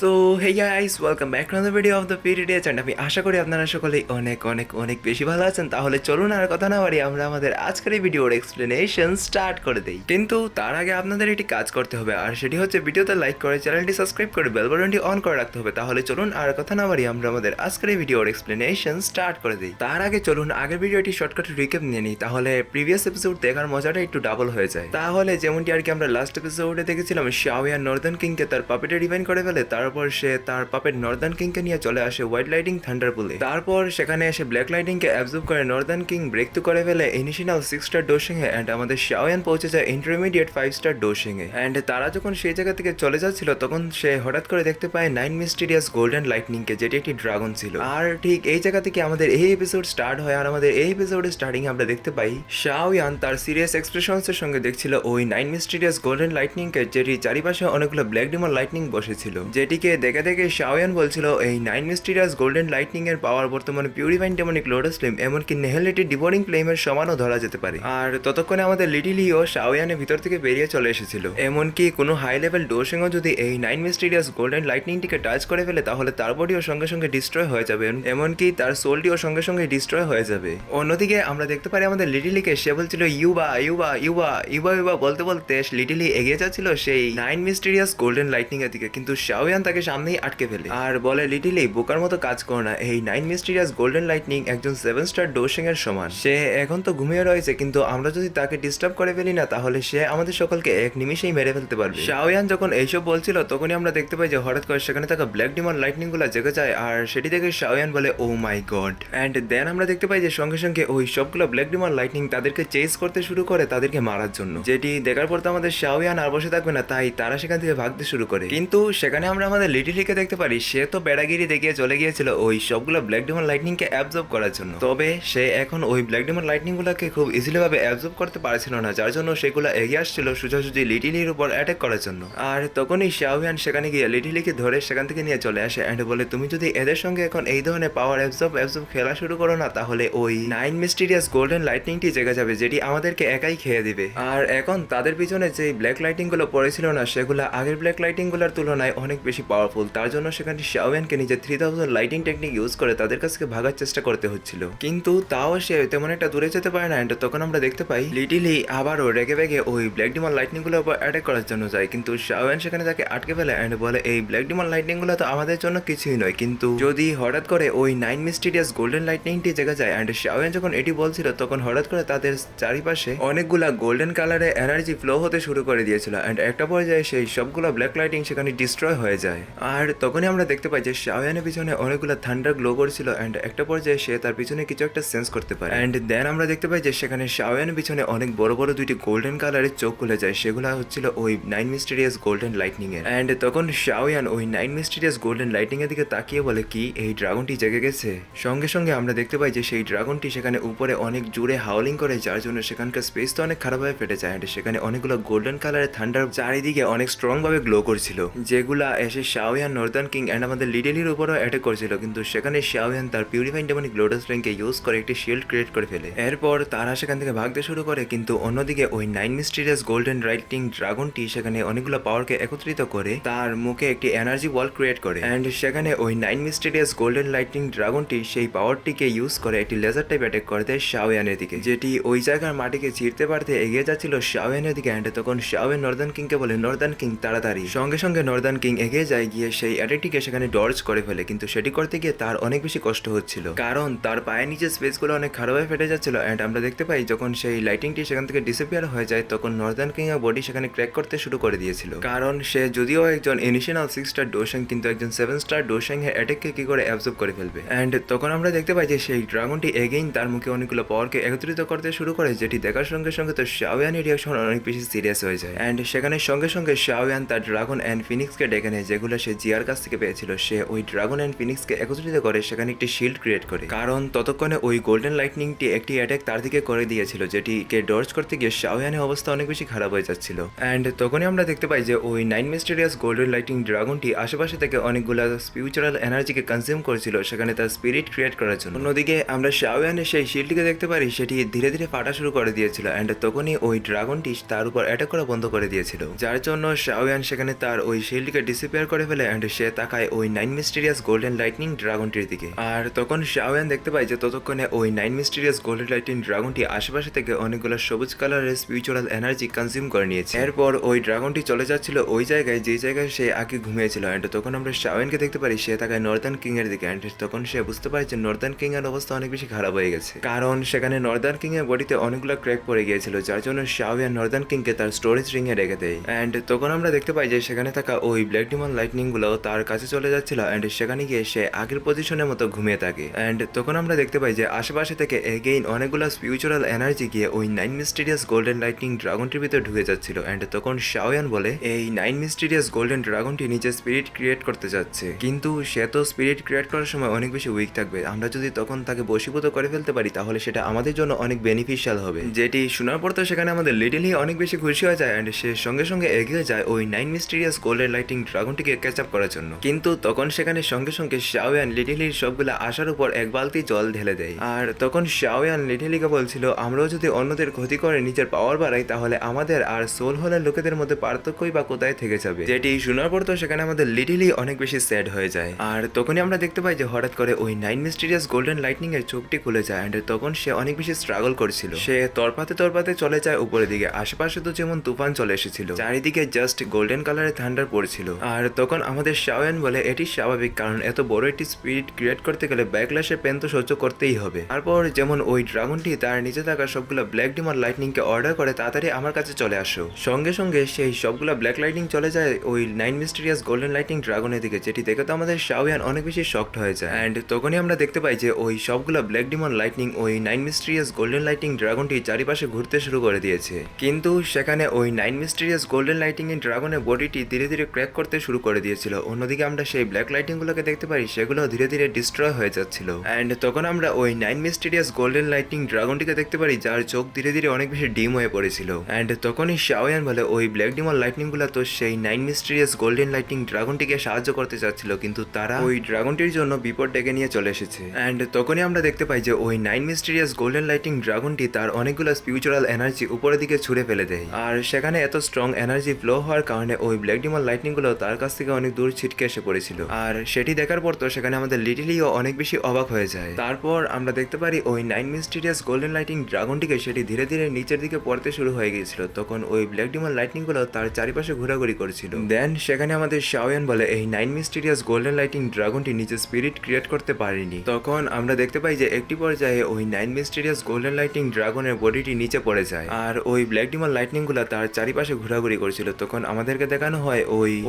So hey guys, welcome back to the video of the period and আমি আশা করি আপনারা সকলেই অনেক অনেক অনেক বেশি ভালো আছেন। তাহলে চলুন আর কথা না বাড়ি আমরা আমাদের আজকের এই ভিডিওর এক্সপ্লেনেশন স্টার্ট করে দেই। কিন্তু তার আগে আপনাদের একটি কাজ করতে হবে, আর সেটি হচ্ছে ভিডিওতে লাইক করে চ্যানেলটি সাবস্ক্রাইব করে বেল বাটনটি অন করে রাখতে হবে। তাহলে চলুন আর কথা না বাড়ি আমরা আমাদের আজকের এই ভিডিওর এক্সপ্লেনেশন স্টার্ট করে দিই। তার আগে চলুন আগের ভিডিওটি শর্টকাট রিক্যাপ নিয়ে নিই, তাহলে প্রিভিয়াস এপিসোড দেখার মজাটা একটু ডাবল হয়ে যায়। তাহলে যেমনটি আর কি আমরা লাস্ট এপিসোডে দেখেছিলাম, শাওয়ান নর্দার্ন কিংকে তার পাপেটে ডিভাইন করে ফেলে, তারপর সে তার পাপেট নর্দার্ন কিংকে নিয়ে চলে আসে হোয়াইট লাইটিং থান্ডার পুলে। তারপর সেখানে এসে ব্ল্যাক লাইটিংকে অ্যাবজর্ব করে নর্দার্ন কিং ব্রেক থ্রু করে ফেলে ইনিশিয়াল 6 স্টার ডোশিং এ, এন্ড আমাদের শাওয়ান পৌঁছে যায় ইন্টারমিডিয়েট 5 স্টার ডোশিং এ। এন্ড তারা যখন সেই জায়গা থেকে চলে যাচ্ছিল তখন সে হঠাৎ করে দেখতে পায় 9 মিস্টিরিয়াস গোল্ডেন লাইটনিংকে, যেটি একটি ড্রাগন ছিল। আর ঠিক এই জায়গা থেকে আমাদের এই এপিসোড স্টার্ট হয়, আর আমাদের এই এপিসোডের স্টার্টিং আমরা দেখতে পাই শাওয়ান তার সিরিয়াস এক্সপ্রেশনস এর সঙ্গে দেখছিল ওই 9 মিস্টিরিয়াস গোল্ডেন লাইটনিংকে, যেটি চারিপাশে অনেকগুলো ব্ল্যাক ডিমন লাইটনিং বসেছিল। যেটিকে দেখে দেখে শাওয়ান বলছিল এই 9 মিস্টিরিয়াস গোল্ডেন লাইটনিং এর পাওয়ার বর্তমানে পিউরিফাইন ডেমনিক লোটাস ফ্লেম এমনকি নেহেলিটি ডিভোরিং ফ্লেমের সমানও ধরা যেতে পারে। আর ততক্ষণে আমাদের লিটিলিও শাওয়ানের ভিতর থেকে বেরিয়ে চলে এসেছিল। এমনকি কোনো হাই লেভেল ডোশিংও যদি এই 9 মিস্টিরিয়াস গোল্ডেন লাইটনিংটিকে টাচ করে ফেলে তাহলে তার বডিও সঙ্গে সঙ্গে ডিস্ট্রয় হয়ে যাবে, এমনকি তার সোলটিও সঙ্গে সঙ্গে ডিস্ট্রয় হয়ে যাবে। অন্যদিকে আমরা দেখতে পারি আমাদের লিটিলিকে, সে বলছিল ইউবা ইউবা ইউবা ইউবা ইউবা বলতে বলতে লিটিলি এগিয়ে যাচ্ছিল সেই 9 মিস্টিরিয়াস গোল্ডেন লাইটনিং এর দিকে, কিন্তু শাওয়ান তাকে সামনেই আটকে ফেলে আর বলে লিটিলি বোকার মতো কাজ করো না, এই 9 মিস্টিরিয়াস গোল্ডেন লাইটনিং একজন 7 স্টার ডোশিং এর সমান। সে এখন তো ঘুমিয়ে রয়েছে, কিন্তু আমরা যদি তাকে ডিস্টার্ব করে ফেলি না তাহলে সে আমাদের সকলকে এক নিমিষেই মেরে ফেলতে পারবে। শাওয়ান যখন এইসব বলছিল তখনই আমরা দেখতে পাই যে হঠাৎ করে সেখানে থাকা ব্ল্যাক ডিমন লাইটনিং গুলো জেগে যায়, আর সেটি দেখে শাওয়ান বলে ও মাই গড। এন্ড দেন আমরা দেখতে পাই যে সঙ্গে সঙ্গে ওই সবগুলো ব্ল্যাক ডিমন লাইটনিং তাদেরকে চেস করতে শুরু করে তাদেরকে মারার জন্য, যেটি দেখার পর তো আমাদের শাওয়ান আর বসে থাকবে না, তাই তারা সেখান থেকে ভাগতে শুরু করে। কিন্তু সেখানে আমরা আমাদের লিটিলিকে দেখতে পারি, সে তো বেড়াগিরি দেখিয়ে চলে গিয়েছিল ওই সবগুলো ব্ল্যাক ডিমন লাইটনিং কে অ্যাবজর্ব করার জন্য। তবে সে এখন ওই ব্ল্যাক ডিমন লাইটনিং গুলোকে খুব ইজিলি ভাবে অ্যাবজর্ব করতে পারছিল না, যার জন্য সেগুলো এগিয়ে আসছিল সোজাসুজি লিটিলির উপর অ্যাটাক করার জন্য। আর তখনই শাওয়ান সেখানে গিয়ে লিটিলিকে ধরে সেখান থেকে নিয়ে চলে আসে এন্ড বলে তুমি যদি এদের সঙ্গে এখন এই ধরনের পাওয়ার অ্যাবজর্ব খেলা শুরু করো না তাহলে ওই 9 মিস্টিরিয়াস গোল্ডেন লাইটনিংটি জেগে যাবে, যেটি আমাদেরকে একাই খেয়ে দিবে। আর এখন তাদের পিছনে যে ব্ল্যাক লাইটিং গুলো পড়েছিল না সেগুলো আগের ব্ল্যাক লাইটিং গুলোর তুলনায় অনেক বেশি পাওয়ারফুল, তার জন্য সেখানে শাওয়ানকে নিজের 3000 লাইটিং টেকনিক ইউজ করে তাদের কাছ থেকে ভাগার চেষ্টা করতে হচ্ছিল, কিন্তু তাও সে তেমন একটা দূরে যেতে পারে না। তখন আমরা দেখতে পাই লিটিলি আবারও রেগে বেগে ওই ব্ল্যাক ডিমন লাইটনিং গুলোর উপর অ্যাটাক করার জন্য যায়, কিন্তু শাওয়ান সেখানে তাকে আটকে ফেলে এন্ড বলে এই ব্ল্যাক ডিমন লাইটনিং গুলো তো আমাদের জন্য কিছুই নয়, কিন্তু যদি হঠাৎ করে ওই 9 মিস্টিরিয়াস গোল্ডেন লাইটনিংটি জেগে যায়। এন্ড শাওয়ান যখন এটি বলছিল তখন হঠাৎ করে তাদের চারিপাশে অনেকগুলা গোল্ডেন কালারের এনার্জি ফ্লো হতে শুরু করে দিয়েছিল এন্ড একটা পর্যায়ে সেই সবগুলো ব্ল্যাক লাইটিং সেখানে ডিস্ট্রয় হয়ে যায়। আর তখনই আমরা দেখতে পাই যে শাওয়ানের পিছনে অনেকগুলো থান্ডার গ্লো করছিল এন্ড একটা পর্যায়ে সে তার পিছনে কিছু একটা সেন্স করতে পারে। এন্ড দেন আমরা দেখতে পাই যে সেখানে শাওয়ানের পিছনে অনেক বড় বড় দুইটি গোল্ডেন কালারের চোখ খুলে যায়, সেগুলো হচ্ছিল ওই 9 মিস্টিরিয়াস গোল্ডেন লাইটনিং এর। এন্ড তখন শাওয়ান ওই 9 মিস্টিরিয়াস গোল্ডেন লাইটনিং এর দিকে তাকিয়ে বলে কি এই ড্রাগনটি জেগে গেছে। সঙ্গে সঙ্গে আমরা দেখতে পাই যে সেই ড্রাগনটি সেখানে উপরে অনেক জোরে হাউলিং করে, যার জন্য সেখানকার স্পেস তো অনেক খারাপভাবে ফেটে যায়। এন্ড সেখানে অনেকগুলো গোল্ডেন কালারের থান্ডার চারিদিকে অনেক স্ট্রং ভাবে গ্লো করছিল, যেগুলা এসে শাওয়ান নর্দার্ন কিং এন্ড আমাদের লিটিলির উপরও অ্যাটাক করছিল, কিন্তু সেখানে শাওয়ান তার পিউরিফাইন ডেমনিক লোটাস ফ্লেমকে ইউজ করে একটি শিল্ড ক্রিয়েট করে ফেলে। এরপর তারা সেখান থেকে ভাগতে শুরু করে, কিন্তু অন্যদিকে ওই 9 মিস্টিরিয়াস গোল্ডেন লাইটনিং ড্রাগনটি সেখানে অনেকগুলো পাওয়ারকে একত্রিত করে তার মুখে একটি এনার্জি ওয়াল ক্রিয়েট করে এন্ড সেখানে ওই 9 মিস্টিরিয়াস গোল্ডেন লাইটনিং ড্রাগনটি সেই পাওয়ারটিকে ইউজ করে একটি লেজার টাইপ অ্যাটাক করে দেয় শাওয়ানের দিকে, যেটি ওই জায়গার মাটিকে চিরতে পারতে এগিয়ে যাচ্ছিল শাওয়ানের দিকে। এন্ড তখন শাওয়ান নর্দার্ন কিংকে বলে নর্দার্ন কিং তাড়াতাড়ি। সঙ্গে সঙ্গে নর্দার্ন কিং এগিয়ে যায়, গিয়ে সেই অ্যাটাকটিকে সেখানে ডর্জ করে ফেলে, কিন্তু সেটি করতে গিয়ে তার অনেক বেশি কষ্ট হচ্ছিল কারণ তার পায়ের নিচে স্পেসগুলো অনেক খারাপভাবে ফেটে যাচ্ছিল। এন্ড আমরা দেখতে পাই যখন সেই লাইটিংটি সেখান থেকে ডিসঅ্যাপিয়ার হয়ে যায় তখন নর্দার্ন কিং এর বডি সেখানে ক্র্যাক করতে শুরু করে দিয়েছিল, কারণ সে যদিও একজন ইনিশিয়াল 6 স্টার ডোশিং কিন্তু একজন 7 স্টার ডোশিং এর অ্যাটাককে কি করে অ্যাবজর্ব করে ফেলবে। এন্ড তখন আমরা দেখতে পাই যে সেই ড্রাগনটি এগেইন তার মুখে অনেকগুলো পাওয়ারকে একত্রিত করতে শুরু করে, যেটি দেখার সঙ্গে সঙ্গে তো শাওয়ানের রিঅ্যাকশন অনেক বেশি সিরিয়াস হয়ে যায়। এন্ড সেখানে সঙ্গে সঙ্গে শাওয়ান তার ড্রাগন এন্ড ফিনিক্সকে ডেকে নেয়, যেগুলো সে জিয়ার কাছ থেকে পেয়েছিল। সে ওই ড্রাগন এন্ড ফিনিক্সকে একত্রিত করে সেখানে একটি শিল্ড ক্রিয়েট করে, কারণ ততক্ষণে ওই গোল্ডেন লাইটনিংটি একটি অ্যাটাক তার দিকে করে দিয়েছিল, যেটিকে ডর্জ করতে গিয়ে শাওয়ানের অবস্থা অনেক বেশি খারাপ হয়ে যাচ্ছিল। এন্ড তখনই আমরা দেখতে পাই যে ওই 9 মিস্টিরিয়াস গোল্ডেন লাইটিং ড্রাগনটি আশেপাশে থেকে অনেকগুলো স্পিরিচুয়াল এনার্জিকে কনজিউম করেছিল সেখানে তার স্পিরিট ক্রিয়েট করার জন্য। অন্যদিকে আমরা শাওয়ানের সেই শিল্ডটিকে দেখতে পারি সেটি ধীরে ধীরে ফাটা শুরু করে দিয়েছিল এন্ড তখনই ওই ড্রাগনটি তার উপর অ্যাটাক করা বন্ধ করে দিয়েছিল, যার জন্য শাওয়ান সেখানে তার ওই শিল্ডকে ডিসঅ্যাপিয়ার অর্ডার করে ফেলে অ্যান্ড সে তাকায় ওই 9 মিস্টিরিয়াস গোল্ডেন লাইটনিং ড্রাগনটির দিকে। আর তখন শাওয়ান দেখতে পায় যে ততক্ষণে ওই 9 মিস্টিরিয়াস গোল্ডেন লাইটনিং ড্রাগনটি আশেপাশে থেকে অনেকগুলো সবুজ কালারের স্পিরিচুয়াল এনার্জি কনজিউম করে নিয়েছে। এরপর ওই ড্রাগনটি চলে যাচ্ছিল ওই জায়গায় যে জায়গায় সে আগে ঘুমিয়েছিল অ্যান্ড তখন আমরা শাওয়ানকে দেখতে পারি সে তাকায় নর্দার্ন কিং এর দিকে অ্যান্ড তখন সে বুঝতে পারে যে নর্দার্ন কিং এর অবস্থা অনেক বেশি খারাপ হয়ে গেছে, কারণ সেখানে নর্দার্ন কিং এর বডিতে অনেকগুলো ক্র্যাক পড়ে গিয়েছিল, যার জন্য শাওয়ান নর্দার্ন কিং কে তার স্টোরেজ রিং এ রেখে দেয়। অ্যান্ড তখন আমরা দেখতে পাই যে সেখানে থাকা ওই ব্ল্যাক ডিমন লাইটনিং গুলো তার কাছে চলে যাচ্ছিল অ্যান্ড সেখানে গিয়ে সে আগের পজিশনের মতো ঘুমিয়ে থাকে। অ্যান্ড তখন আমরা দেখতে পাই যে আশেপাশে থেকে এগেইন অনেকগুলো স্পিরিচুয়াল এনার্জি গিয়ে ওই 9 মিস্টিরিয়াস গোল্ডেন লাইটনিং ড্রাগনটির ভিতরে ঢুকে যাচ্ছিল। অ্যান্ড তখন শাওয়ান বলে এই 9 মিস্টিরিয়াস গোল্ডেন ড্রাগনটি নিজে স্পিরিট ক্রিয়েট করতে যাচ্ছে, কিন্তু সে তো স্পিরিট ক্রিয়েট করার সময় অনেক বেশি উইক থাকবে, আমরা যদি তখন তাকে বশীভূত করে ফেলতে পারি তাহলে সেটা আমাদের জন্য অনেক বেনিফিশিয়াল হবে। যেটি শোনার পর তো সেখানে আমাদের লিটলি অনেক বেশি খুশি হয়ে যায় অ্যান্ড সে সঙ্গে সঙ্গে এগিয়ে যায় ওই 9 মিস্টিরিয়াস গোল্ডেন লাইটিং ড্রাগনটিকে ক্যাচ আপ করার জন্য। কিন্তু তখন সেখানে সঙ্গে সঙ্গে শাওয়ান লিটলির সবগুলো আশার উপর এক বালতি জল ঢেলে দেয়। আর তখন শাওয়ান লিটলিকে বলছিল আমরাও যদি অন্যদের ক্ষতি করে নিজের পাওয়ার বাড়াই তাহলে আমাদের আর সোল হলের লোকেদের মধ্যে পার্থক্যই বা কোথায় থেকে যাবে। যেটি শোনার পর তো সেখানে আমাদের লিটলি অনেক বেশি স্যাড হয়ে যায়। আর তখনই আমরা দেখতে পাই যে হঠাৎ করে ওই 9 মিস্টিরিয়াস গোল্ডেন লাইটনিং এর চোখটি খুলে যায় অ্যান্ড তখন সে অনেক বেশি স্ট্রাগল করছিল। সে তরপাতে চলে যায় উপরের দিকে, আশেপাশে তো যেমন তুফান চলে এসেছিল, চারিদিকে জাস্ট গোল্ডেন কালারের থান্ডার পড়ছিল। আর তখন আমাদের শাওয়ান বলে এটি স্বাভাবিক, কারণ এত বড় একটি স্পিরিট ক্রিয়েট করতে গেলে ব্যাকল্যাশের পেন তো সহ্য করতেই হবে। তারপর যেমন ওই ড্রাগনটি তার নিচে থাকা সবগুলো ব্ল্যাক ডিমন লাইটনিং কে অর্ডার করে তাড়াতাড়ি আমার কাছে চলে আসো। সঙ্গে সঙ্গে সেই সবগুলো ব্ল্যাক লাইটনিং চলে যায় ওই 9 মিস্টিরিয়াস গোল্ডেন লাইটনিং ড্রাগনের দিকে, যেটি দেখে তো আমাদের শাওয়ান অনেক বেশি শকড হয়ে যায়। অ্যান্ড তখনই আমরা দেখতে পাই যে ওই সবগুলো ব্ল্যাক ডিমন লাইটনিং ওই 9 মিস্টিরিয়াস গোল্ডেন লাইটনিং ড্রাগনটি চারিপাশে ঘুরতে শুরু করে দিয়েছে, কিন্তু সেখানে ওই 9 মিস্টিরিয়াস গোল্ডেন লাইটনিং এর ড্রাগনের বডিটি ধীরে ধীরে ক্র্যাক করতে শুরু করে দিয়েছিল। অন্যদিকে আমরা সেই ব্ল্যাক লাইটিং গুলোকে দেখতে পাই সেগুলো ধীরে ধীরে ডিস্ট্রয় হয়ে যাচ্ছিল। অ্যান্ড তখন আমরা ওই 9 মিস্টিরিয়াস গোল্ডেন লাইটনিং ড্রাগনটিকে দেখতে পারি যার চোখ ধীরে ধীরে অনেক বেশি ডিম হয়ে পড়েছিল। অ্যান্ড তখনই শাওয়ান বলে ওই ব্ল্যাক ডিমন লাইটনিং গুলো তো সেই 9 মিস্টিরিয়াস গোল্ডেন লাইটনিং ড্রাগনটিকে সাহায্য করতে চাচ্ছিল, কিন্তু তারা ওই ড্রাগনটির জন্য বিপদ ডেকে নিয়ে চলে এসেছে। অ্যান্ড তখনই আমরা দেখতে পাই যে ওই 9 মিস্টিরিয়াস গোল্ডেন লাইটনিং ড্রাগনটি তার অনেকগুলো স্পিরিচুয়াল এনার্জি উপরের দিকে ছুড়ে ফেলে দেয়। আর সেখানে এত স্ট্রং এনার্জি ফ্লো হওয়ার কারণে ওই ব্ল্যাক ডিমন লাইটনিং গুলো তার কাছ থেকে অনেক দূর ছিটকে এসে পড়েছিল। আর সেটি দেখার পর তো সেখানে আমাদের লিটলিও অনেক বেশি অবাক হয়ে যায়। তারপর আমরা দেখতে পারি ওই 9 মিস্টিরিয়াস গোল্ডেন লাইটনিং ড্রাগনটিকে সেটি ধীরে ধীরে নিচের দিকে পড়তে শুরু হয়ে গিয়েছিল। তখন ওই ব্ল্যাক ডিমন লাইটনিং গুলো তার চারিপাশে ঘোরাঘুরি করছিল। দেন সেখানে আমাদের শাওয়ান বলে এই 9 মিস্টিরিয়াস গোল্ডেন লাইটনিং ড্রাগনটি নিজের স্পিরিট ক্রিয়েট করতে পারেনি। তখন আমরা দেখতে পাই যে একটি পর্যায়ে ওই 9 মিস্টিরিয়াস গোল্ডেন লাইটনিং ড্রাগনের বডিটি নিচে পড়ে যায় আর ওই ব্ল্যাক ডিমন লাইটনিং গুলো তার চারিপাশে ঘোরাঘুরি করছিল। তখন আমাদেরকে দেখানো হয়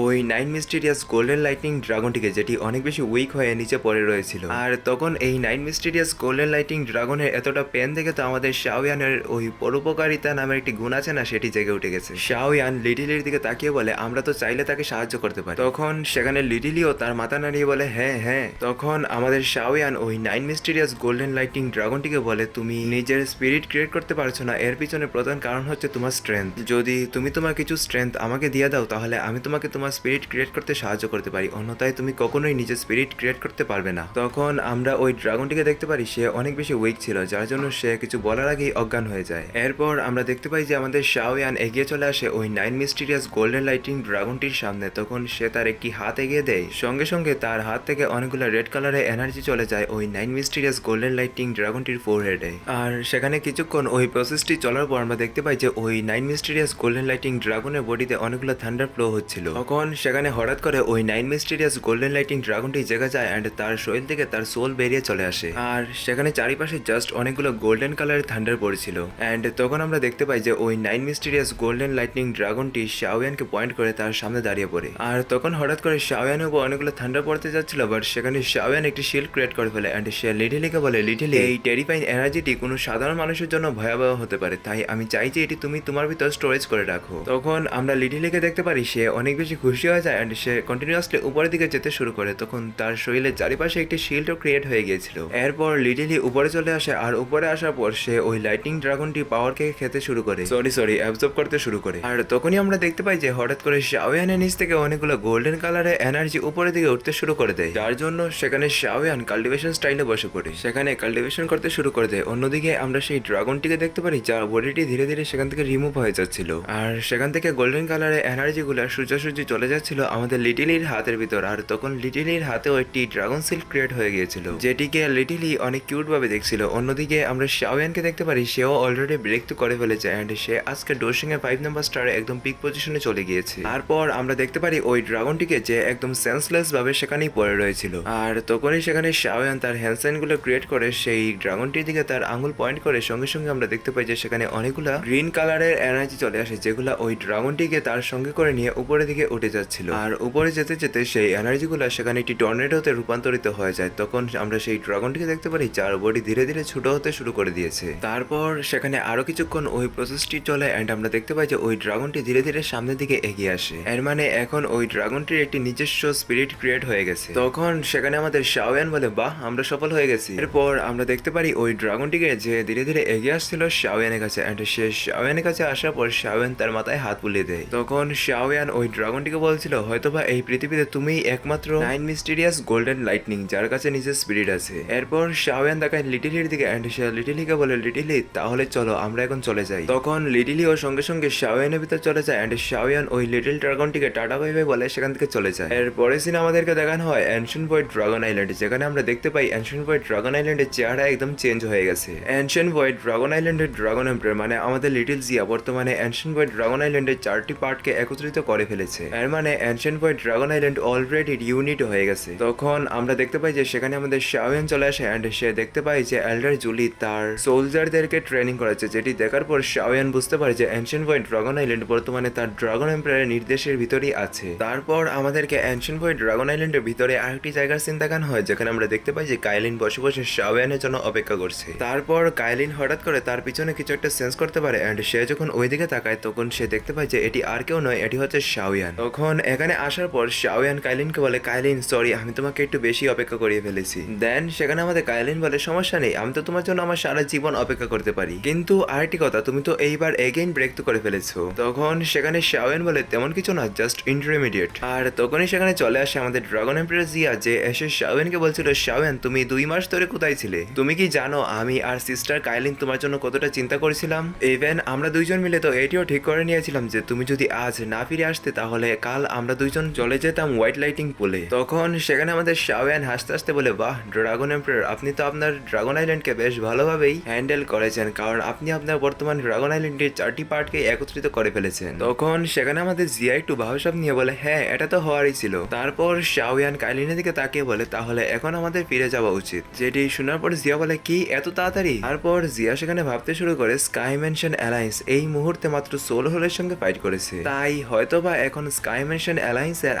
ওই 9 মিস্টিরিয়াস গোল্ডেন লাইটনিং ড্রাগনটিকে, যেটি অনেক বেশি উইক হয়ে নিচে পড়ে রয়েছিল। আর তখন এই 9 মিস্টিরিয়াস গোল্ডেন লাইটনিং ড্রাগনের এতটা পেন দেখে তো আমাদের শাওয়ানের ওই পরোপকারিতা নামের একটি গুণ আছে না, সেটি জেগে উঠে গেছে। শাওয়ান লিটলির দিকে তাকিয়ে বলে আমরা তো চাইলে তাকে সাহায্য করতে পারি। তখন সেখানে লিটলিও তার মাথা নাড়িয়ে বলে হ্যাঁ হ্যাঁ। তখন আমাদের শাওয়ান ওই 9 মিস্টিরিয়াস গোল্ডেন লাইটনিং ড্রাগনটিকে বলে তুমি নিজের স্পিরিট ক্রিয়েট করতে পারছো না, এর পিছনে প্রধান কারণ হচ্ছে তোমার স্ট্রেংথ। যদি তুমি তোমার কিছু স্ট্রেংথ আমাকে দিয়ে দাও তাহলে আমি তোমাকে তোমার স্পিরিট ক্রিয়েট করতে সাহায্য করতে পারি, অন্যথায় তুমি কখনোই নিজের স্পিরিট ক্রিয়েট করতে পারবে না। তখন আমরা ওই ড্রাগনটিকে দেখতে পারি সে অনেক বেশি উইক ছিল, যার জন্য সে কিছু বলার আগেই অজ্ঞান হয়ে যায়। এরপর আমরা দেখতে পাই যে আমাদের শাওয়ান এগিয়ে চলে আসে ওই 9 মিস্টিরিয়াস গোল্ডেন লাইটনিং ড্রাগনটির সামনে। তখন সে তার একটি হাত এগিয়ে দেয়, সঙ্গে সঙ্গে তার হাত থেকে অনেকগুলো রেড কালারের এনার্জি চলে যায় ওই 9 মিস্টিরিয়াস গোল্ডেন লাইটনিং ড্রাগনটির ফোরহেডে। আর সেখানে কিছুক্ষণ ওই প্রসেসটি চলার পর আমরা দেখতে পাই যে ওই 9 মিস্টিরিয়াস গোল্ডেন লাইটনিং ড্রাগনের বডিতে অনেকগুলো থান্ডার ফ্লো হচ্ছিল। তখন সেখানে হঠাৎ করে ওই 9 মিস্টিরিয়াস গোল্ডেন লাইটনিং ড্রাগনটি জেগে যায় অ্যান্ড তার শরীর থেকে তার সোল বেরিয়ে চলে আসে। আর সেখানে চারিপাশে জাস্ট অনেকগুলো গোল্ডেন কালারের থান্ডার পড়েছিল। অ্যান্ড তখন আমরা দেখতে পাই যে ওই 9 মিস্টিরিয়াস গোল্ডেন লাইটনিং ড্রাগনটি শাওয়ানকে পয়েন্ট করে তার সামনে দাঁড়িয়ে পড়ে। আর তখন হঠাৎ করে শাওয়ানের উপর অনেকগুলো থান্ডার পড়তে যাচ্ছিল, বাট সেখানে শাওয়ান একটি শিল্ড ক্রিয়েট করে ফেলে অ্যান্ড সে লিটলিকে বলে লিটলি এই টেরিফাইং এনার্জিটি কোনো সাধারণ মানুষের জন্য ভয়াবহ হতে পারে, তাই আমি চাই যে এটি তুমি তোমার ভিতর স্টোরেজ করে রাখো। তখন আমরা লিটলিকে দেখতে পারি সে অনেক বেশি খুশি হয়ে যায় অ্যান্ড সে কন্টিনিউয়াসলি উপরের দিকে যেতে শুরু করে। তখন তার শরীরের চারিপাশে একটি শিল্ডও ক্রিয়েট হয়ে গিয়েছিল। এরপর লিটলি উপরে চলে আসে আর উপরে আসার পর সে ওই লাইটনিং ড্রাগনটি পাওয়ারকে খেতে শুরু করে, সরি অ্যাবজর্ব করতে শুরু করে। আর তখনই আমরা দেখতে পাই যে হঠাৎ করে শাওয়ানের নিচ থেকে অনেকগুলো গোল্ডেন কালারের এনার্জি উপরের দিকে উঠতে শুরু করে দেয়, যার জন্য সেখানে শাওয়ান কাল্টিভেশন স্টাইলে বসে পড়ে সেখানে কাল্টিভেশন করতে শুরু করে দেয়। অন্যদিকে আমরা সেই ড্রাগনটিকে দেখতে পারি যার বডিটি ধীরে ধীরে সেখান থেকে রিমুভ হয়ে যাচ্ছিল আর সেখান থেকে গোল্ডেন কালারের এনার্জি গুলা সোজাসুজি চলে যাচ্ছিল আমাদের লিটিলির হাতের ভিতর, আর তখন লিটিলির হাতেও একটি ড্রাগন সিল্ক ক্রিয়েট হয়ে গিয়েছিল, যেটিকে লিটিলি অনেক কিউট ভাবে দেখছিল। অন্যদিকে আমরা শাওয়ানকে দেখতে পারি, সেও অলরেডি ব্রেক তো করে ফেলেছে এন্ড সে আজকে ডোশিং এ 5 নাম্বার স্টারে একদম পিক পজিশনে চলে গিয়েছে। তারপর আমরা দেখতে পারি ওই ড্রাগনটিকে যে একদম সেন্সলেস ভাবে সেখানেই পড়ে রয়েছিল, আর তখনই সেখানে শাওয়ান তার হ্যান্ড সাইন গুলো ক্রিয়েট করে সেই ড্রাগনটির দিকে তার আঙুল পয়েন্ট করে সঙ্গে সঙ্গে আমরা দেখতে পাই যে সেখানে অনেকগুলা গ্রিন কালারের এনার্জি চলে আসে, যেগুলা ওই ড্রাগনটিকে তার সঙ্গে করে নিয়ে উপরের দিকে উঠে যাচ্ছিল। আর উপরে যেতে যেতে সেই এনার্জিগুলা সেখানে একটি টর্নেডোতে রূপান্তরিত হয়ে যায়। তখন আমরা সেই ড্রাগনটিকে দেখতে পারি যার বডি ধীরে ধীরে ছোট হতে শুরু করে দিয়েছে। তারপর সেখানে আরো কিছুক্ষণ ওই প্রসেসটি চলে এন্ড আমরা দেখতে পাই যে ওই ড্রাগনটি ধীরে ধীরে সামনের দিকে এগিয়ে আসে। এর মানে এখন ওই ড্রাগনটির একটি নিজস্ব স্পিরিট ক্রিয়েট হয়ে গেছে। তখন সেখানে আমাদের শাওয়ান বলে, বাহ, আমরা সফল হয়ে গেছি। এরপর আমরা দেখতে পারি ওই ড্রাগনটিকে যে ধীরে ধীরে এগিয়ে আসছিল শাওয়ানের কাছে, এন্ড সে শাওয়ানের কাছে আসার পর শাওয়ান তার মাথায় হাত বুলিয়ে দেয়। তখন শাওয়ান ওই ড্রাগনটিকে বলছিল, হয়তোবা এই পৃথিবীতে তুমিই একমাত্র 9 মিস্টিরিয়াস গোল্ডেন লাইটনিং যার কাছে নিজের স্পিরিট আছে। এরপর শাওয়ান তাকায় লিটিলির দিকে এন্ড সে লিটিলিকে বলে, লিটিলি তাহলে চলো আমরা এখন চলে যাই। তখন লিটিলি ও সঙ্গে সঙ্গে শাওয়ানের ভিতর চলে যায় এন্ড শাওয়ান ওই লিটল ড্রাগনটিকে টাটা বাই বাই বলে সেখান থেকে চলে যায়। এরপরে সিনে আমাদেরকে দেখানো হয় এনশিয়েন্ট ভয়েড ড্রাগন আইল্যান্ড, যেখানে আমরা দেখতে পাই এনশিয়েন্ট ভয়েড ড্রাগন আইল্যান্ডের চেহারা একদম চেঞ্জ হয়ে গেছে। এনশিয়েন্ট ভয়েড ড্রাগন আইল্যান্ডের ড্রাগন এম্পায়ার মানে আমাদের লিটল জিয়া বর্তমানে এনশিয়েন্ট ভয়েড ড্রাগন আইল্যান্ডের 4টি পার্টকে একত্রিত করে ফেলেছে। এর মানে ancient void dragon island already unit হয়ে গেছে। তখন আমরা দেখতে পাই যে সেখানে আমাদের শাওয়ান চলে আসে এন্ড সে দেখতে পাই যে এল্ডার জুলি তার সোলজারদেরকে ট্রেনিং করাচ্ছে, যেটি দেখার পর শাওয়ান বুঝতে পারে যে এনশিয়েন্ট ভয়েড ড্রাগন আইল্যান্ড বর্তমানে তার ড্রাগন এম্পায়ারের নির্দেশের ভিতরেই আছে। তারপর আমাদেরকে এনশিয়েন্ট ভয়েড ড্রাগন আইল্যান্ডের ভিতরে আরেকটি জায়গার সিন দেখানো হয়, যেখানে আমরা দেখতে পাই যে কাইলিন বসে বসে শাওয়ানের জন্য অপেক্ষা করছে। তারপর কাইলিন হঠাৎ করে তার পিছনে কিছু একটা সেন্স করতে পারে এন্ড সে যখন ওইদিকে তাকায় তখন সে দেখতে পায় যে এটি আর কেউ নয়, এটি হচ্ছে শাওয়ান। তখন এখানে আসার পর শাওয়ান কাইলিনকে বলে, কাইলিন সরি, আমি তোমাকে একটু বেশি অপেক্ষা করিয়ে ফেলেছি। দেন সেখানে আমাদের কাইলিন বলে, সমস্যা নেই, আমি তো তোমার জন্য আমার সারা জীবন অপেক্ষা করতে পারি, কিন্তু আরেকটি কথা, তুমি তো এইবার এগেইন ব্রেক তো করে ফেলেছো। তখন সেখানে শাওয়ান বলে, তেমন কিছু না, জাস্ট ইন্টারমিডিয়েট। আর তখনই সেখানে চলে আসে আমাদের ড্রাগন এম্পায়ার জিয়া, যে এসে শাওয়ানকে বলছিল, শাওয়ান তুমি 2 মাস ধরে কোথায় ছিলে? তুমি কি জানো আমি আর সিস্টার কাইলিন তোমার জন্য কতটা চিন্তা করেছিলাম? ইভেন আমরা দুইজন মিলে তো এটিও ঠিক করে নিয়েছিলাম যে তুমি যদি আজ না ফিরে আসতে তাহলে কাল আমরা দুইজন চলে যেতাম হোয়াইট লাইটিং পুলে। তখন সেখানে আমাদের শাওয়ান হাসতে হাসতে বলে, বাহ ড্রাগন এম্পায়ার, আপনি তো আপনার ড্রাগন আইল্যান্ডকে বেশ ভালোভাবেই হ্যান্ডেল করেছেন, কারণ আপনি আপনার বর্তমান ড্রাগন আইল্যান্ডের 4টি পার্টকে একত্রিত করে ফেলেছেন। তখন সেখানে আমাদের জিয়া একটু ভাবসাব নিয়ে বলে, হ্যাঁ এটা তো হওয়ারই ছিল। তারপর শাওয়ান কাইলিনের দিকে তাকিয়ে বলে, তাহলে এখন আমাদের ফিরে যাওয়া উচিত। যেটি শোনার পর জিয়া বলে, কি এত তাড়াতাড়ি? তারপর জিয়া সেখানে ভাবতে শুরু করে, স্কাই মেনশন অ্যালায়েন্স এই মুহূর্তে মাত্র সোল হোলের সঙ্গে ফাইট করেছে, তাই হয়তোবা এখন স্কাই মেনশন অ্যালায়েন্স এর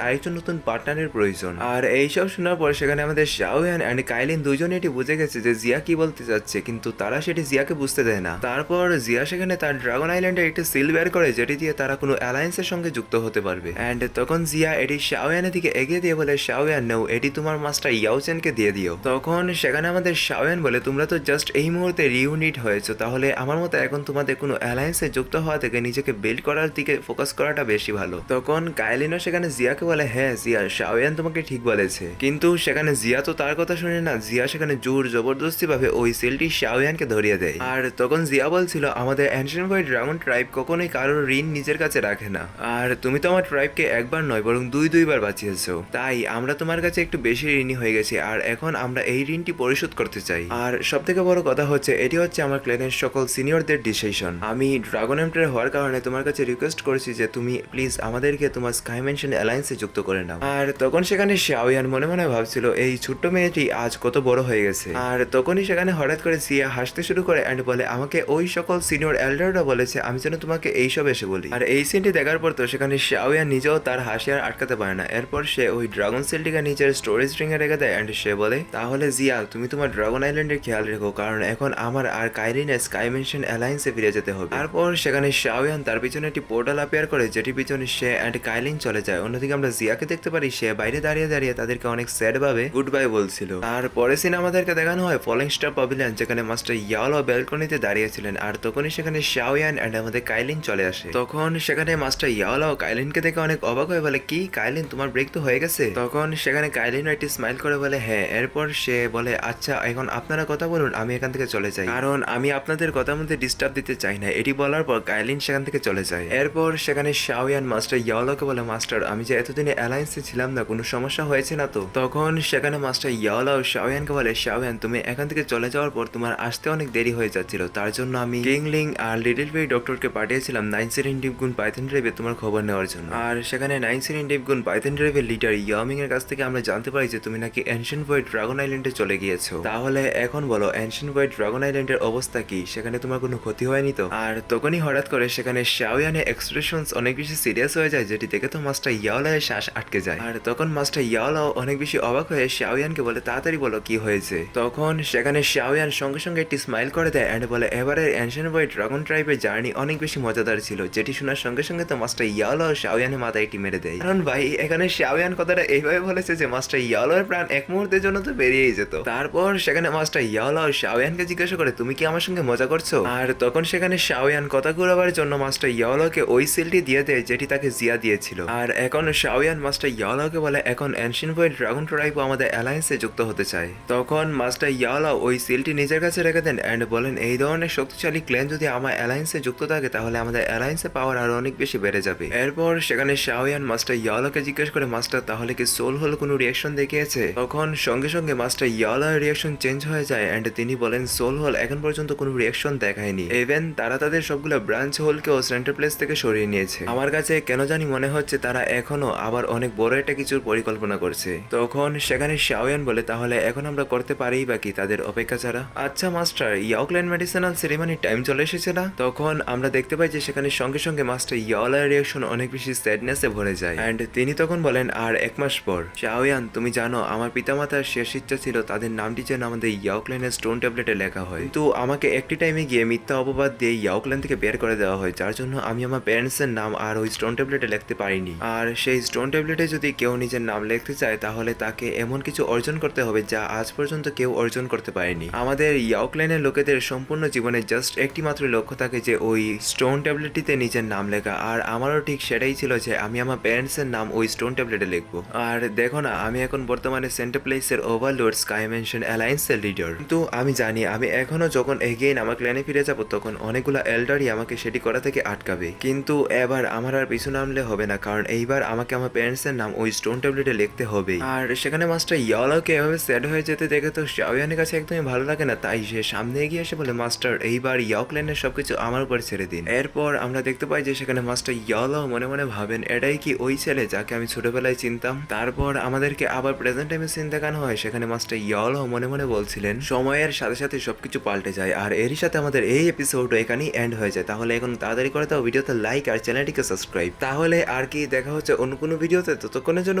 আরেকজন নতুন পার্টনারের প্রয়োজন। আর এইসব শোনার পর সেখানে আমাদের শাওয়ান এন্ড কাইলিন দুইজনে এটি বুঝে গেছে যে জিয়া কি বলতে চাচ্ছে, কিন্তু তারা সেটি জিয়াকে বুঝতে দেয় না। তারপর জিয়া সেখানে তার ড্রাগন আইল্যান্ডে একটি সিল বের করে, যেটি দিয়ে তারা কোনো অ্যালায়েন্সের সঙ্গে যুক্ত হতে পারবে। এন্ড তখন জিয়া এটি শাওয়ানের দিকে এগিয়ে দিয়ে বলে, শাওয়ান নাও, এটি তোমার মাস্টার ইয়াওচেনকে দিয়ে দিও। তখন সেখানে আমাদের শাওয়ান বলে, তোমরা তো জাস্ট এই মুহূর্তে রিউনিট হয়েছো, তাহলে আমার মতে এখন তোমাদের কোনো অ্যালায়েন্সে যুক্ত হওয়া থেকে নিজেকে বিল্ড করার দিকে ফোকাস করাটা বেশি ভালো। তখন কাইলিনও সেখানে জিয়াকে বলে, হ্যাঁ জিয়া, শাওয়ান তোমাকে ঠিক বলেছে, কিন্তু সেখানে জিয়া তো তার কথা শুনে না। জিয়া সেখানে জোর জবরদস্তি ভাবে ওই সেলটি শাওয়ানকে ধরিয়ে দেয়। আর তখন জিয়া বলছিল, আমাদের এনশিয়েন্ট ভয়েড ড্রাগন ট্রাইব কখনোই কারোর ঋণ নিজের কাছে রাখে না, আর তুমি তো আমার ট্রাইবকে একবার নয় বরং 2বার বাঁচিয়েছো, তাই আমরা তোমার কাছে একটু বেশি ঋণী হয়ে গেছি, আর এখন আমরা এই ঋণটি পরিশোধ করতে চাই। আর সব থেকে বড় কথা হচ্ছে, এটি হচ্ছে আমার ক্ল্যানের সকল সিনিয়রদের ডিসিশন। আমি ড্রাগন এম্পায়ার হওয়ার কারণে তোমার কাছে রিকোয়েস্ট করেছি যে তুমি প্লিজ আমাদেরকে তোমার স্কাই মেনশন অ্যালায়েন্সে যুক্ত করে নাও। আর তখন সেখানে শাওয়ান মনে মনে ভাবছিল, এই ছোট্ট মেয়েটি আজ কত বড় হয়ে গেছে। আর তখনই সেখানে হঠাৎ করে জিয়া হাসতে শুরু করে এন্ড বলে, আমাকে ওই সকল সিনিয়র এল্ডাররা বলেছে আমি যেন তোমাকে এইসব এসে বলি। আর এই সিনটি দেখার পর তো সেখানে শাওয়ান নিজেও তার হাসি আর আটকাতে পারে না। এরপর সে ওই ড্রাগন সেলটিকে নিজের স্টোরেজ রিং এ রেখে দেয় এন্ড সে বলে, তাহলে জিয়া তুমি তোমার ড্রাগন আইল্যান্ডের খেয়াল রেখো, কারণ এখন আমার আর কাইলিনের স্কাই মেনশন অ্যালায়েন্সে ফিরে যেতে হবে। তারপর সেখানে শাওয়ান তার পিছনে একটি পোর্টাল অ্যাপিয়ার করে, যেটি পিছনে সে এন্ড কাইলিন চলে যায়। অন্যদিকে আমরা জিয়াকে দেখতে পারি, সে বাইরে দাঁড়িয়ে দাঁড়িয়ে তাদেরকে অনেক স্যাড ভাবে গুড বাই বলছিল। তারপরে সিন আমাদেরকে দেখানো হয় ফলিং স্টার প্যাভিলিয়ন, যেখানে মাস্টার ইয়ালো ব্যালকনিতে দাঁড়িয়েছিলেন। আর তখনই সেখানে শাওয়ান এন্ড আমাদের কাইলিন চলে আসে। তখন সেখানে মাস্টার ইয়ালো কাইলিনকে দেখে অনেক অবাক হয়ে বলে, কি কাইলিন তোমার ব্রেক তো হয়ে গেছে? তখন সেখানে কাইলিন একটি স্মাইল করে বলে, হ্যাঁ। এরপর সে বলে, আচ্ছা এখন আপনারা কথা বলুন, আমি এখান থেকে চলে যাই, কারণ আমি আপনাদের কথার মধ্যে ডিস্টার্ব দিতে চাই না। এটি বলার পর কাইলিন সেখান থেকে চলে যায়। এরপর সেখানে শাওয়ান মাস্টার ইয়ালোকে বলে, মাস্টার মাস্টার আমি যে এতদিনে অ্যালায়েন্সে ছিলাম না, কোনো সমস্যা হয়েছে না তো? তখন সেখানে মাস্টার ইয়াওলাও শাওয়ানকে বলে, শাওয়ান তুমি এখান থেকে চলে যাওয়ার পর তোমার আসতে অনেক দেরি হয়ে যাচ্ছিল, তার জন্য আমি কিংলিং আর লিটল ফেরি ডক্টরকে পাঠিয়েছিলাম 9 ডিপগুন পাইথন ড্রাইভে তোমার খবর নেওয়ার জন্য। আর সেখানে 9 ডিপগুন পাইথন ড্রাইভের লিডার ইয়ামিং এর কাছ থেকে আমরা জানতে পারি যে তুমি নাকি এনশিয়েন্ট ভয়েড ড্রাগন আইল্যান্ডে চলে গিয়েছো। তাহলে এখন বলো এনশিয়েন্ট ভয়েড ড্রাগন আইল্যান্ডের অবস্থা কি, সেখানে তোমার কোনো ক্ষতি হয়নি তো? আর তখনই হঠাৎ করে সেখানে শাওয়ানের এক্সপ্রেশনস অনেক বেশি সিরিয়াস হয়ে যায়, যেটি দেখে তো মাস্টার ইয়াওলার শ্বাস আটকে যায়। আর তখন মাস্টার ইয়াওলাও অনেক বেশি অবাক হয়ে শাওয়ানকে বলে, তাড়াতাড়ি বলো কি হয়েছে। তখন সেখানে শাওয়ান সঙ্গে সঙ্গে একটি স্মাইল করে দেয় এন্ড বলে, এবারের এনশিয়েন্ট ভয়েড ড্রাগন ট্রাইবের জার্নি অনেক বেশি মজাদার ছিল, যেটি শোনার সঙ্গে সঙ্গে তো মাস্টার ইয়াওলাও শাওয়ানের মাথায় একটি মেরে দেয়। কারণ ভাই এখানে শাওয়ান কথাটা এইভাবে বলেছে যে মাস্টার ইয়াওলার প্রাণ এক মুহূর্তের জন্য তো বেরিয়েই যেত। তারপর সেখানে মাস্টার ইয়াওলাও শাওয়ানকে জিজ্ঞাসা করে, তুমি কি আমার সঙ্গে মজা করছো? আর তখন সেখানে শাওয়ান কথা ঘুরাবার জন্য মাস্টার ইয়াওলাকে ওই সিলটি দিয়ে দেয় যেটি তাকে জিয়া দিয়েছিল। আর এখন শাওয়ান মাস্টার ইয়াওলাকে বলে, এখন এনশিয়েন্ট ভয়েড ড্রাগন ট্রাইবও আমাদের অ্যালায়েন্সে যুক্ত হতে চায়। তখন মাস্টার ইয়াওলাও ওই সিলটি নিজের কাছে রেখে দেন এন্ড বলেন, এই ধরনের শক্তিশালী ক্লেন যদি আমার অ্যালায়েন্সে যুক্ত থাকে তাহলে আমাদের অ্যালায়েন্সে পাওয়ার আরো অনেক বেশি বেড়ে যাবে। এরপর সেখানে শাওয়ান মাস্টার ইয়াওলাকে জিজ্ঞেস করে, মাস্টার তাহলে কি সোল হল কোনো রিয়াকশন দেখিয়েছে? তখন সঙ্গে সঙ্গে মাস্টার ইয়াওলার রিয়াকশন চেঞ্জ হয়ে যায় এন্ড তিনি বলেন, সোল হল এখন পর্যন্ত কোনো রিয়াকশন দেখায়নি, ইভেন তারা তাদের সবগুলো ব্রাঞ্চ হোলকেও সেন্টার প্লেস থেকে সরিয়ে নিয়েছে। আমার কাছে কেন জানি মনে হচ্ছে তারা এখনো আবার অনেক বড় একটা কিছুর পরিকল্পনা করছে। তখন সেখানে শাওয়ান বলে, তাহলে এখন আমরা করতে পারি বাকি তাদের অপেক্ষা ছাড়া। আচ্ছা মাস্টার, ইয়াওক্ল্যান মেডিসিনাল সেরিমনির টাইম চলে এসেছে না? তখন আমরা দেখতে পাই যে সেখানে সঙ্গে সঙ্গে মাস্টার ইয়াওলার রিয়াকশন অনেক বেশি স্যাডনেসে ভরে যায় এন্ড তিনি তখন বলেন, আর 1 মাস পর। শাওয়ান তুমি জানো আমার পিতামাতার শেষ ইচ্ছা ছিল তাদের নামটি যেন আমাদের ইয়াওক্ল্যানের স্টোন ট্যাবলেটে লেখা হয়, কিন্তু আমাকে একটি টাইমে গিয়ে মিথ্যা অপবাদ দিয়ে ইয়াওক্ল্যান থেকে বের করে দেওয়া হয়, যার জন্য আমি আমার প্যারেন্টসের নাম আর ওই স্টোন ট্যাবলেটে লিখতে পারিনি। আর সেই স্টোন ট্যাবলেটে যদি কেউ নিজের নাম লিখতে চায় তাহলে তাকে এমন কিছু অর্জন করতে হবে যা আজ পর্যন্ত কেউ অর্জন করতে পারেনি। আমাদের ইয়াওক্ল্যানের লোকেদের সম্পূর্ণ জীবনে জাস্ট একটি মাত্র লক্ষ্য থাকে যে ওই স্টোন ট্যাবলেটটিতে নিজের নাম লেখা, আর আমারও ঠিক সেটাই ছিল যে আমি আমার প্যারেন্টসের নাম ওই স্টোন ট্যাবলেটে লিখবো। আর দেখো না, আমি এখন বর্তমানে সেন্টার প্লেসের ওভারলোড স্কাই মেনশন অ্যালায়েন্সের লিডার, কিন্তু আমি জানি আমি এখনো যখন এগেইন আমার ক্ল্যানে ফিরে যাব তখন অনেকগুলো এল্ডারই আমাকে সেটি করা থেকে আটকাবে, কিন্তু এবার আমার আর পিছু নামলে হবে না, কারণ এইবার আমাকে আমার প্যারেন্টসের নাম ওই স্টোন ট্যাবলেটে লিখতে হবে। আর সেখানে মাস্টার ইয়াওলাকে এভাবে স্যাড হয়ে যেতে দেখে তো শাওয়ানের কাছে একদমই ভালো লাগে না, তাই সে সামনে এগিয়ে এসে বলে, মাস্টার এইবার ইয়াওক্ল্যানের সবকিছু আমার উপর ছেড়ে দিন। এরপর আমরা দেখতে পাই যে সেখানে মাস্টার ইয়াওলাও মনে মনে ভাবেন, এটাই কি ওই ছেলে যাকে আমি ছোটবেলায় চিনতাম? তারপর আমাদেরকে আবার প্রেজেন্ট টাইমে সিন দেখানো হয়, সেখানে মাস্টার ইয়াওলাও মনে মনে বলছিলেন, সময়ের সাথে সাথে সবকিছু পাল্টে যায়। আর এরই সাথে আমাদের এই এপিসোড এখানেই এন্ড হয়ে যায়। তাহলে এখন তাড়াতাড়ি করে দাও ভিডিওতে লাইক আর চ্যানেলটিকে সাবস্ক্রাইব। তাহলে আর কি দেখা হচ্ছে অন্য কোনো ভিডিওতে, ততক্ষণের জন্য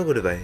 গুড বাই।